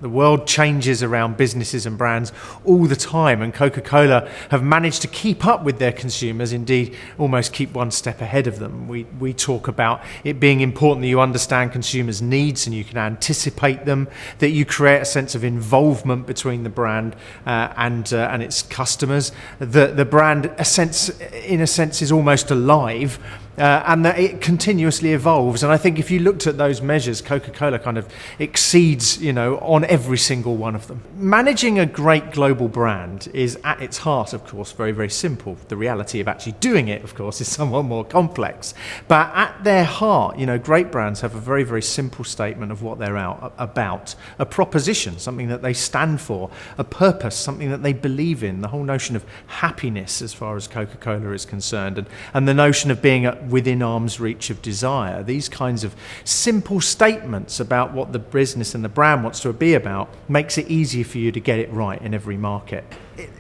The world changes around businesses and brands all the time, and Coca-Cola have managed to keep up with their consumers, indeed almost keep one step ahead of them. We talk about it being important that you understand consumers' needs and you can anticipate them, that you create a sense of involvement between the brand and its customers. The brand, in a sense, is almost alive. And that it continuously evolves. And I think if you looked at those measures, Coca-Cola kind of exceeds, on every single one of them. Managing a great global brand is at its heart, of course, very, very simple. The reality of actually doing it, of course, is somewhat more complex. But at their heart, great brands have a very, very simple statement of what they're about. A proposition, something that they stand for. A purpose, something that they believe in. The whole notion of happiness as far as Coca-Cola is concerned. And the notion of being within arm's reach of desire. These kinds of simple statements about what the business and the brand wants to be about makes it easier for you to get it right in every market.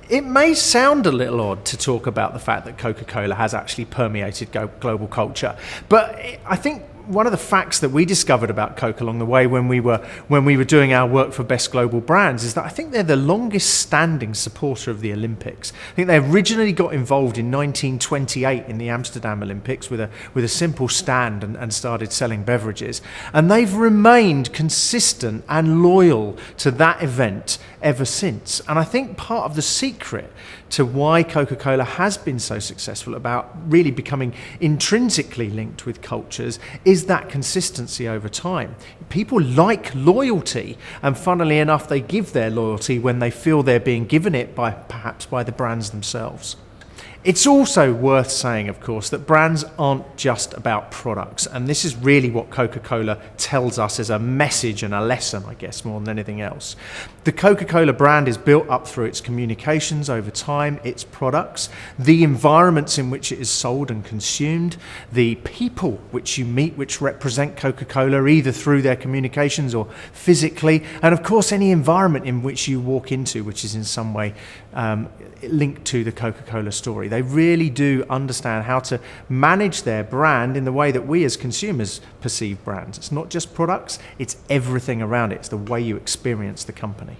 It may sound a little odd to talk about the fact that Coca-Cola has actually permeated global culture, but I think one of the facts that we discovered about Coke along the way when we were doing our work for Best Global Brands is that I think they're the longest standing supporter of the Olympics. I think they originally got involved in 1928 in the Amsterdam Olympics with a simple stand and started selling beverages. And they've remained consistent and loyal to that event ever since. And I think part of the secret to why Coca-Cola has been so successful about really becoming intrinsically linked with cultures is that consistency over time. People like loyalty, and funnily enough, they give their loyalty when they feel they're being given it perhaps by the brands themselves. It's also worth saying, of course, that brands aren't just about products, and this is really what Coca-Cola tells us as a message and a lesson, I guess, more than anything else. The Coca-Cola brand is built up through its communications over time, its products, the environments in which it is sold and consumed, the people which you meet which represent Coca-Cola either through their communications or physically, and of course any environment in which you walk into which is in some way linked to the Coca-Cola story. They really do understand how to manage their brand in the way that we as consumers perceive brands. It's not just products, it's everything around it. It's the way you experience the company.